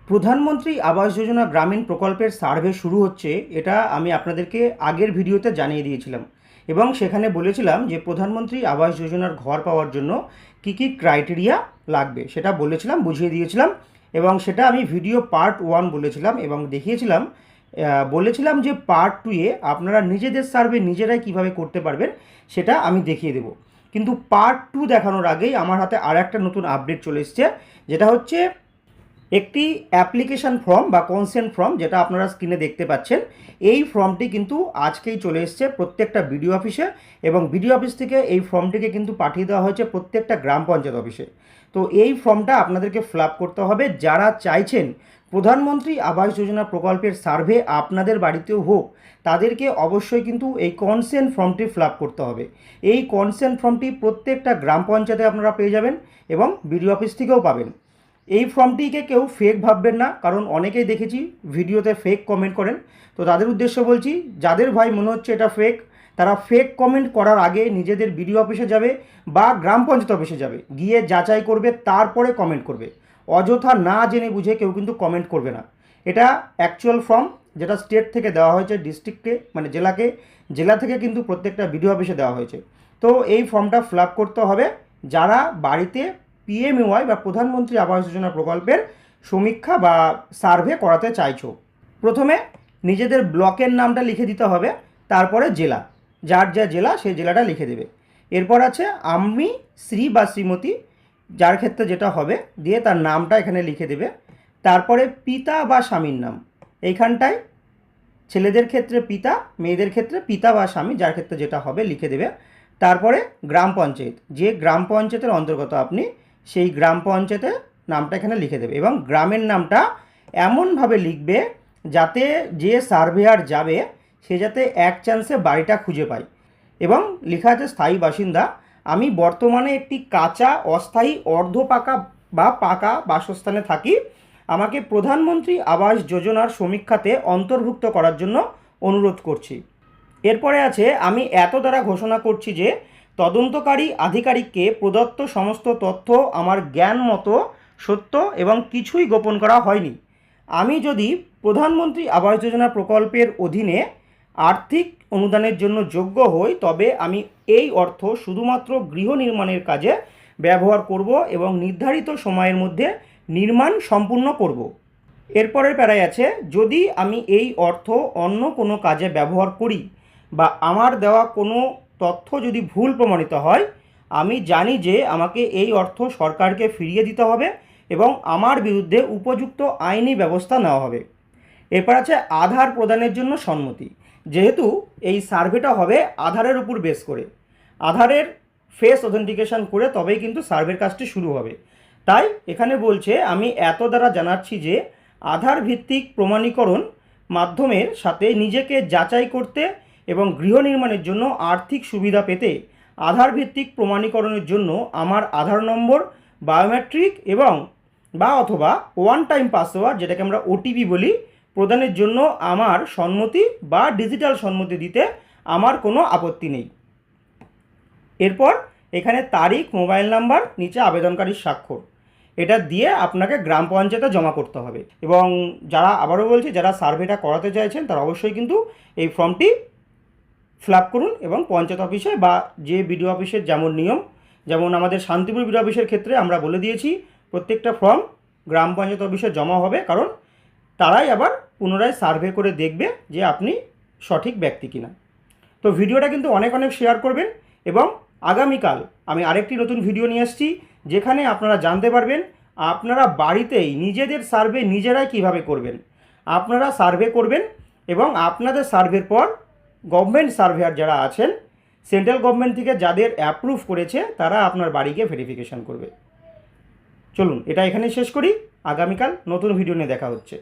প্রধানমন্ত্রী আবাস যোজনা গ্রামীণ প্রকল্পের সার্ভে শুরু হচ্ছে, এটা আমি আপনাদেরকে আগের ভিডিওতে জানিয়ে দিয়েছিলাম এবং সেখানে বলেছিলাম যে প্রধানমন্ত্রী আবাস যোজনার ঘর পাওয়ার জন্য কী কী ক্রাইটেরিয়া লাগবে সেটা বলেছিলাম, বুঝিয়ে দিয়েছিলাম এবং সেটা আমি ভিডিও পার্ট 1 বলেছিলাম এবং দেখিয়েছিলাম। বলেছিলাম যে পার্ট 2-এ আপনারা নিজেদের সার্ভে নিজেরাই কিভাবে করতে পারবেন সেটা আমি দেখিয়ে দেব। কিন্তু পার্ট 2 দেখানোর আগেই আমার হাতে আর একটা নতুন আপডেট চলে এসছে, যেটা হচ্ছে একটি অ্যাপ্লিকেশান ফর্ম বা কনসেন্ট ফর্ম, যেটা আপনারা স্ক্রিনে দেখতে পাচ্ছেন। এই ফর্মটি কিন্তু আজকেই চলে এসছে প্রত্যেকটা বিডিও অফিসে এবং বিডিও অফিস থেকে এই ফর্মটিকে কিন্তু পাঠিয়ে দেওয়া হয়েছে প্রত্যেকটা গ্রাম পঞ্চায়েত অফিসে। তো এই ফর্মটা আপনাদেরকে ফিল আপ করতে হবে। যারা চাইছেন প্রধানমন্ত্রী আবাস যোজনা প্রকল্পের সার্ভে আপনাদের বাড়িতেও হোক, তাদেরকে অবশ্যই কিন্তু এই কনসেন্ট ফর্মটি ফিল আপ করতে হবে। এই কনসেন্ট ফর্মটি প্রত্যেকটা গ্রাম পঞ্চায়েতে আপনারা পেয়ে যাবেন এবং বিডিও অফিস থেকেও পাবেন। এই ফর্মটিকে কেউ ফেক ভাববেন না, কারণ অনেকেই দেখেছি ভিডিওতে ফেক কমেন্ট করেন। তো তাদের উদ্দেশ্য বলছি, যাদের ভাই মনে হচ্ছে এটা ফেক, তারা ফেক কমেন্ট করার আগে নিজেদের বিডিও অফিসে যাবে বা গ্রাম পঞ্চায়েত অফিসে যাবে, গিয়ে যাচাই করবে, তারপরে কমেন্ট করবে। অযথা না জেনে বুঝে কেউ কিন্তু কমেন্ট করবে না। এটা অ্যাকচুয়াল ফর্ম, যেটা স্টেট থেকে দেওয়া হয়েছে ডিস্ট্রিক্টে, মানে জেলাকে, জেলা থেকে কিন্তু প্রত্যেকটা বিডিও অফিসে দেওয়া হয়েছে। তো এই ফর্মটা ফিল আপ করতে হবে যারা বাড়িতে পিএমওয়াই বা প্রধানমন্ত্রী আবাস যোজনা প্রকল্পের সমীক্ষা বা সার্ভে করাতে চাইছো। প্রথমে নিজেদের ব্লকের নামটা লিখে দিতে হবে, তারপরে জেলা, যার যা জেলা সেই জেলাটা লিখে দেবে। এরপর আছে আমি শ্রী বা শ্রীমতী, যার ক্ষেত্রে যেটা হবে, দিয়ে তার নামটা এখানে লিখে দেবে। তারপরে পিতা বা স্বামীর নাম, এইখানটায় ছেলেদের ক্ষেত্রে পিতা, মেয়েদের ক্ষেত্রে পিতা বা স্বামী, যার ক্ষেত্রে যেটা হবে লিখে দেবে। তারপরে গ্রাম পঞ্চায়েত, যে গ্রাম পঞ্চায়েতের অন্তর্গত আপনি, সেই গ্রাম পঞ্চায়েতের নামটা এখানে লিখে দেবে এবং গ্রামের নামটা এমনভাবে লিখবে যাতে যে সার্ভেয়ার যাবে সে যাতে এক চান্সে বাড়িটা খুঁজে পায়। এবং লেখা আছে স্থায়ী বাসিন্দা, আমি বর্তমানে একটি কাঁচা, অস্থায়ী, অর্ধ পাকা বা পাকা বাসস্থানে থাকি, আমাকে প্রধানমন্ত্রী আবাস যোজনার সমীক্ষাতে অন্তর্ভুক্ত করার জন্য অনুরোধ করছি। এরপরে আছে আমি এত দ্বারা ঘোষণা করছি যে তদন্তকারী আধিকারিককে প্রদত্ত সমস্ত তথ্য আমার জ্ঞান মতো সত্য এবং কিছুই গোপন করা হয়নি। আমি যদি প্রধানমন্ত্রী আবাস যোজনা প্রকল্পের অধীনে আর্থিক অনুদানের জন্য যোগ্য হই, তবে আমি এই অর্থ শুধুমাত্র গৃহ নির্মাণের কাজে ব্যবহার করব এবং নির্ধারিত সময়ের মধ্যে নির্মাণ সম্পূর্ণ করব। এরপরের প্যারায় আছে, যদি আমি এই অর্থ অন্য কোনো কাজে ব্যবহার করি বা আমার দেওয়া কোনো তথ্য যদি ভুল প্রমাণিত হয়, আমি জানি যে আমাকে এই অর্থ সরকারকে ফিরিয়ে দিতে হবে এবং আমার বিরুদ্ধে উপযুক্ত আইনি ব্যবস্থা নেওয়া হবে। এরপর আছে আধার প্রদানের জন্য সম্মতি। যেহেতু এই সার্ভেটা হবে আধারের উপর বেস করে, আধারের ফেস অথেন্টিকেশন করে তবেই কিন্তু সার্ভের কাজটি শুরু হবে। তাই এখানে বলছে, আমি এত দ্বারা জানাচ্ছি যে আধার ভিত্তিক প্রমাণীকরণ মাধ্যমের সাথে নিজেকে যাচাই করতে এবং গৃহ নির্মাণের জন্য আর্থিক সুবিধা পেতে আধার ভিত্তিক প্রমাণীকরণের জন্য আমার আধার নম্বর, বায়োমেট্রিক এবং বা অথবা ওয়ান টাইম পাসওয়ার্ড, যেটাকে আমরা ওটিপি বলি, প্রদানের জন্য আমার সম্মতি বা ডিজিটাল সম্মতি দিতে আমার কোনো আপত্তি নেই। এরপর এখানে তারিখ, মোবাইল নাম্বার, নিচে আবেদনকারীর স্বাক্ষর, এটা দিয়ে আপনাকে গ্রাম পঞ্চায়েতে জমা করতে হবে। এবং যারা, আবারও বলছি, যারা সার্ভেটা করাতে চাইছেন তারা অবশ্যই কিন্তু এই ফর্মটি ফিল আপ করুন এবং পঞ্চায়েত অফিসে বা যে বিডিও অফিসের যেমন নিয়ম, যেমন আমাদের শান্তিপুর বিডিও অফিসের ক্ষেত্রে আমরা বলে দিয়েছি প্রত্যেকটা ফর্ম গ্রাম পঞ্চায়েত অফিসে জমা হবে, কারণ তারাই আবার পুনরায় সার্ভে করে দেখবে যে আপনি সঠিক ব্যক্তি কিনা। তো ভিডিওটা কিন্তু অনেক অনেক শেয়ার করবেন এবং আগামীকাল আমি আরেকটি নতুন ভিডিও নিয়ে আসছি, যেখানে আপনারা জানতে পারবেন আপনারা বাড়িতেই নিজেদের সার্ভে নিজেরাই কিভাবে করবেন। আপনারা সার্ভে করবেন এবং আপনাদের সার্ভের পর গভর্নমেন্ট সার্ভেয়ার যারা আছেন, সেন্ট্রাল গভর্নমেন্ট থেকে যাদের অ্যাপ্রুভ করেছে, তারা আপনার বাড়িকে ভেরিফিকেশন করবে। চলুন এটা এখানেই শেষ করি, আগামীকাল নতুন ভিডিও নিয়ে দেখা হচ্ছে।